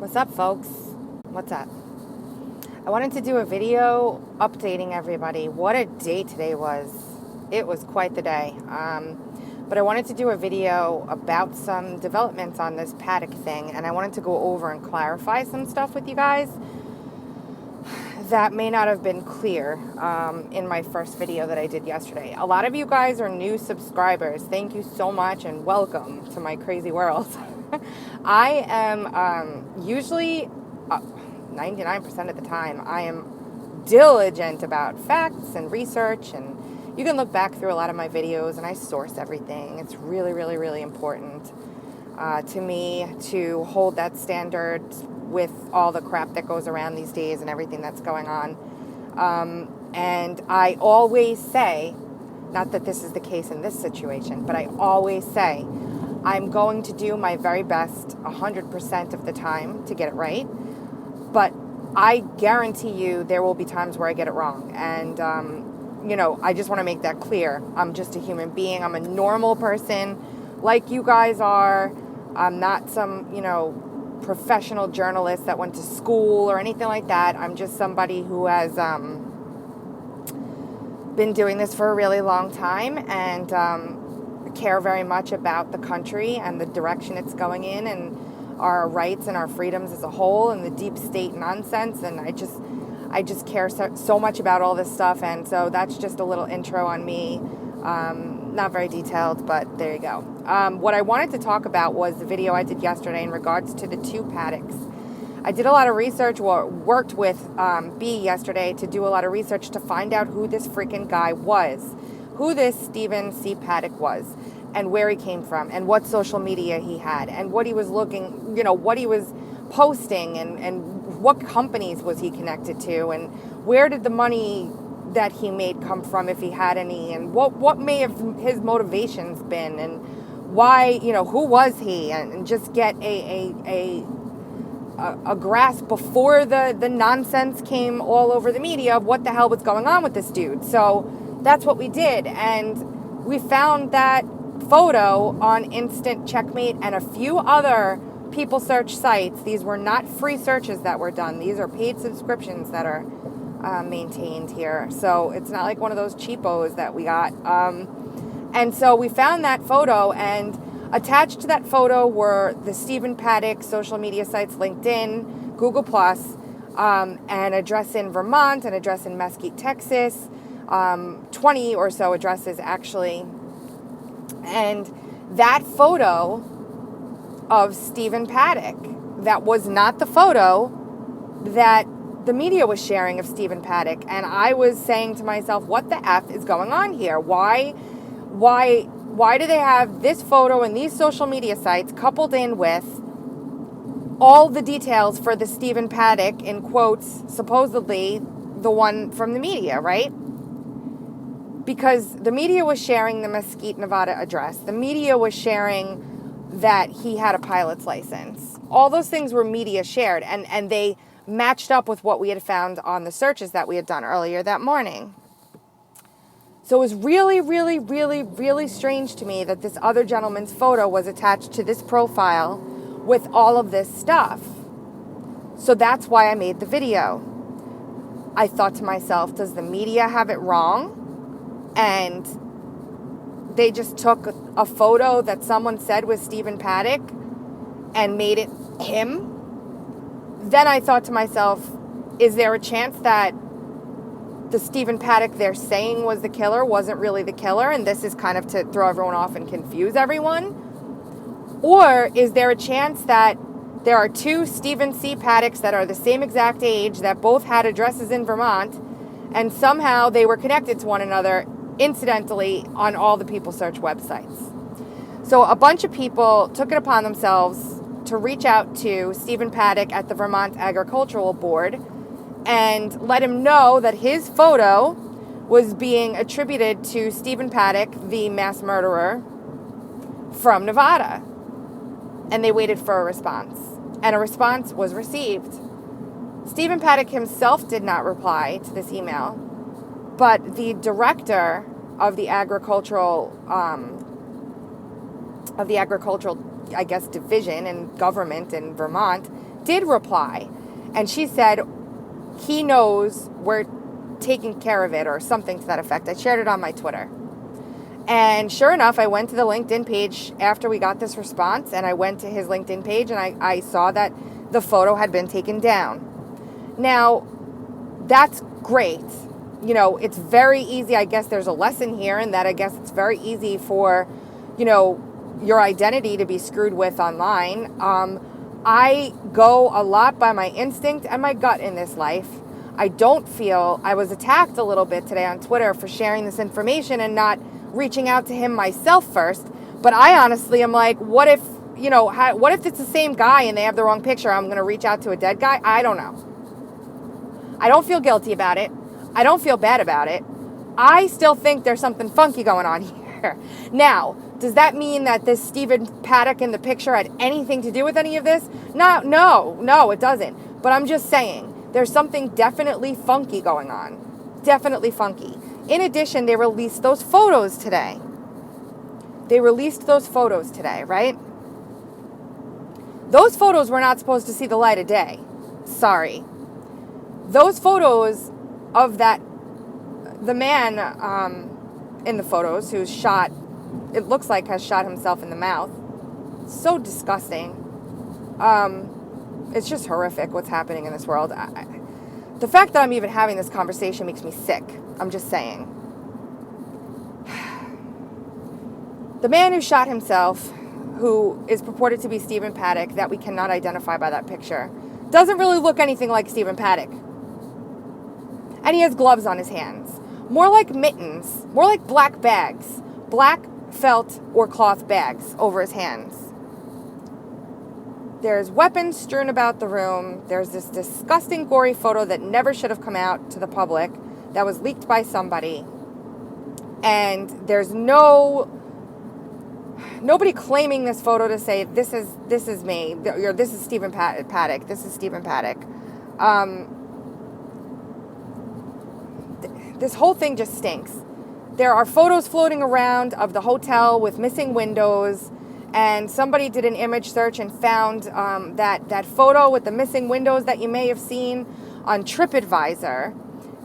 What's up, folks? What's up? I wanted to do a video updating everybody. What a day today was. It was quite the day. But I wanted to do a video about some developments on this Paddock thing, and I wanted to go over and clarify some stuff with you guys that may not have been clear in my first video that I did yesterday. A lot of you guys are new subscribers. Thank you so much and welcome to my crazy world. I am usually 99% of the time I am diligent about facts and research, and you can look back through a lot of my videos and I source everything. It's really, really, really important to me to hold that standard with all the crap that goes around these days and everything that's going on. And I always say, not that this is the case in this situation, but I always say I'm going to do my very best 100% of the time to get it right. But I guarantee you there will be times where I get it wrong. And, I just want to make that clear. I'm just a human being. I'm a normal person like you guys are. I'm not some, professional journalist that went to school or anything like that. I'm just somebody who has been doing this for a really long time and care very much about the country and the direction it's going in and our rights and our freedoms as a whole and the deep state nonsense. And I just care so much about all this stuff. And so that's just a little intro on me. Not very detailed, but there you go. What I wanted to talk about was the video I did yesterday in regards to the two Paddocks. I did a lot of research, worked with B yesterday to do a lot of research to find out who this freaking guy was, who this Stephen C. Paddock was, and where he came from, and what social media he had, and what he was looking, what he was posting, and what companies was he connected to, and where did the money that he made come from, if he had any, and what may have his motivations been, and why, who was he, and just get a grasp before the nonsense came all over the media of what the hell was going on with this dude. So that's what we did, and we found that photo on Instant Checkmate and a few other people search sites. These were not free searches that were done. These are paid subscriptions that are maintained here. So it's not like one of those cheapos that we got. And so we found that photo, and attached to that photo were the Stephen Paddock social media sites, LinkedIn, Google+, an address in Vermont, an address in Mesquite, Texas, 20 or so addresses actually. And that photo of Stephen Paddock, that was not the photo that the media was sharing of Stephen Paddock. And I was saying to myself, what the F is going on here? Why do they have this photo and these social media sites coupled in with all the details for the Stephen Paddock, in quotes, supposedly the one from the media, right? Because the media was sharing the Mesquite, Nevada address. The media was sharing that he had a pilot's license. All those things were media shared, and they matched up with what we had found on the searches that we had done earlier that morning. So it was really, really, really, really strange to me that this other gentleman's photo was attached to this profile with all of this stuff. So that's why I made the video. I thought to myself, does the media have it wrong? And they just took a photo that someone said was Stephen Paddock and made it him? Then I thought to myself, is there a chance that the Stephen Paddock they're saying was the killer wasn't really the killer, and this is kind of to throw everyone off and confuse everyone? Or is there a chance that there are two Stephen C. Paddocks that are the same exact age, that both had addresses in Vermont, and somehow they were connected to one another incidentally on all the people search websites? So a bunch of people took it upon themselves to reach out to Stephen Paddock at the Vermont Agricultural Board and let him know that his photo was being attributed to Stephen Paddock, the mass murderer from Nevada. And they waited for a response. And a response was received. Stephen Paddock himself did not reply to this email, but the director of the agricultural, I guess, division and government in Vermont did reply. And she said, he knows we're taking care of it, or something to that effect. I shared it on my Twitter. And sure enough, I went to the LinkedIn page after we got this response, and I went to his LinkedIn page, and I saw that the photo had been taken down. Now, that's great. You know, it's very easy. I guess there's a lesson here in that I guess it's very easy for, you know, your identity to be screwed with online. I go a lot by my instinct and my gut in this life. I was attacked a little bit today on Twitter for sharing this information and not reaching out to him myself first. But I honestly am like, what if it's the same guy and they have the wrong picture? I'm going to reach out to a dead guy? I don't know. I don't feel guilty about it. I don't feel bad about it. I still think there's something funky going on here. Now, does that mean that this Stephen Paddock in the picture had anything to do with any of this? No, it doesn't. But I'm just saying, there's something definitely funky going on. Definitely funky. In addition, they released those photos today. Right? Those photos were not supposed to see the light of day. Sorry. Those photos of the man in the photos who's shot, it looks like has shot himself in the mouth. So disgusting. It's just horrific what's happening in this world. The fact that I'm even having this conversation makes me sick. I'm just saying. The man who shot himself, who is purported to be Stephen Paddock, that we cannot identify by that picture, doesn't really look anything like Stephen Paddock. And he has gloves on his hands. More like mittens, more like black bags, black felt or cloth bags over his hands. There's weapons strewn about the room. There's this disgusting, gory photo that never should have come out to the public, that was leaked by somebody. And there's nobody claiming this photo to say, this is me, or this is Stephen Paddock, this is Stephen Paddock. This whole thing just stinks. There are photos floating around of the hotel with missing windows, and somebody did an image search and found that photo with the missing windows that you may have seen on TripAdvisor.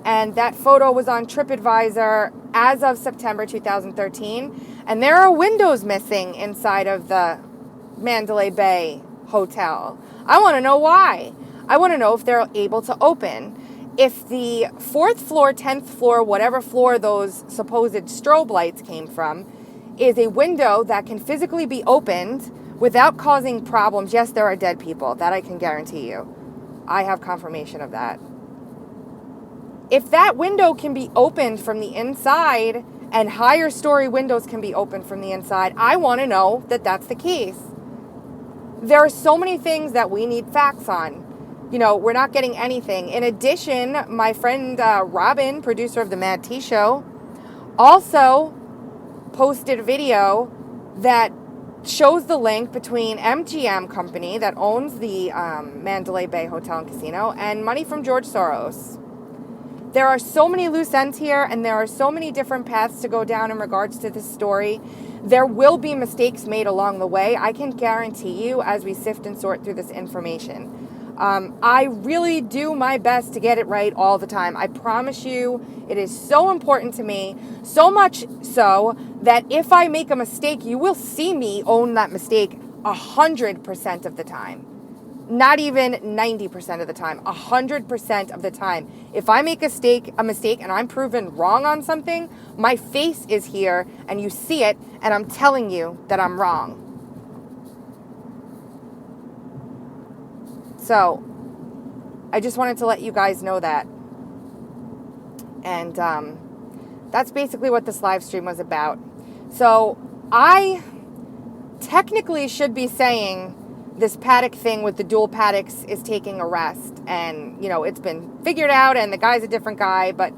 And that photo was on TripAdvisor as of September 2013. And there are windows missing inside of the Mandalay Bay Hotel. I want to know why. I want to know if they're able to open. If the 4th floor, 10th floor, whatever floor those supposed strobe lights came from, is a window that can physically be opened without causing problems. Yes, there are dead people. That I can guarantee you. I have confirmation of that. If that window can be opened from the inside and higher story windows can be opened from the inside, I want to know that that's the case. There are so many things that we need facts on. You know, we're not getting anything. In addition, my friend Robin, producer of the Mad Tea Show, also posted a video that shows the link between MGM Company that owns the Mandalay Bay Hotel and Casino and money from George Soros. There are so many loose ends here, and there are so many different paths to go down in regards to this story. There will be mistakes made along the way. I can guarantee you, as we sift and sort through this information. I really do my best to get it right all the time. I promise you, it is so important to me, so much so that if I make a mistake, you will see me own that mistake 100% of the time. Not even 90% of the time, 100% of the time. If I make a mistake and I'm proven wrong on something, my face is here and you see it, and I'm telling you that I'm wrong. So, I just wanted to let you guys know that. And that's basically what this live stream was about. So, I technically should be saying this Paddock thing with the dual Paddocks is taking a rest. And, you know, it's been figured out and the guy's a different guy. But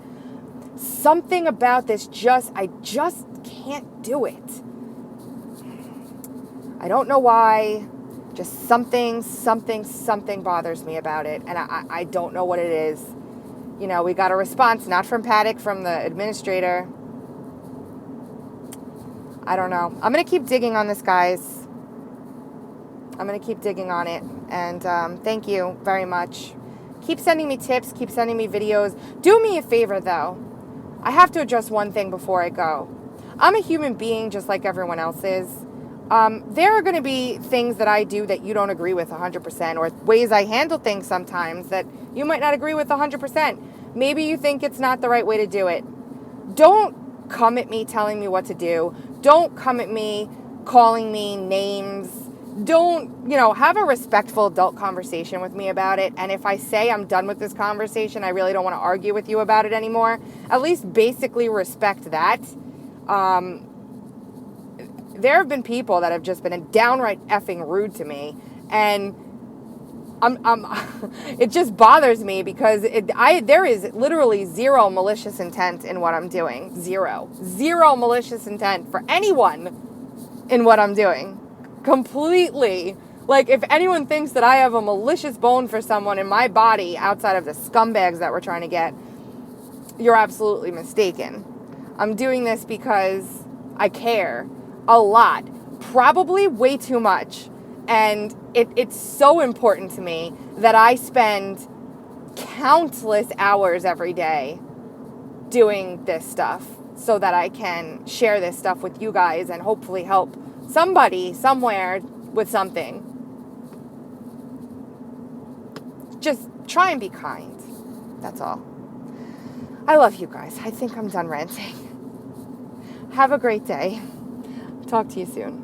something about this I just can't do it. I don't know why. Just something bothers me about it. And I don't know what it is. You know, we got a response, not from Paddock, from the administrator. I don't know. I'm going to keep digging on this, guys. I'm going to keep digging on it. And thank you very much. Keep sending me tips. Keep sending me videos. Do me a favor, though. I have to address one thing before I go. I'm a human being just like everyone else is. There are going to be things that I do that you don't agree with 100%, or ways I handle things sometimes that you might not agree with 100%. Maybe you think it's not the right way to do it. Don't come at me telling me what to do. Don't come at me calling me names. Don't, have a respectful adult conversation with me about it. And if I say I'm done with this conversation, I really don't want to argue with you about it anymore, at least basically respect that. There have been people that have just been downright effing rude to me, and it just bothers me because there is literally zero malicious intent in what I'm doing. Zero malicious intent for anyone in what I'm doing. Completely. Like, if anyone thinks that I have a malicious bone for someone in my body outside of the scumbags that we're trying to get, you're absolutely mistaken. I'm doing this because I care a lot, probably way too much. And it's so important to me that I spend countless hours every day doing this stuff so that I can share this stuff with you guys and hopefully help somebody somewhere with something. Just try and be kind. That's all. I love you guys. I think I'm done ranting. Have a great day. Talk to you soon.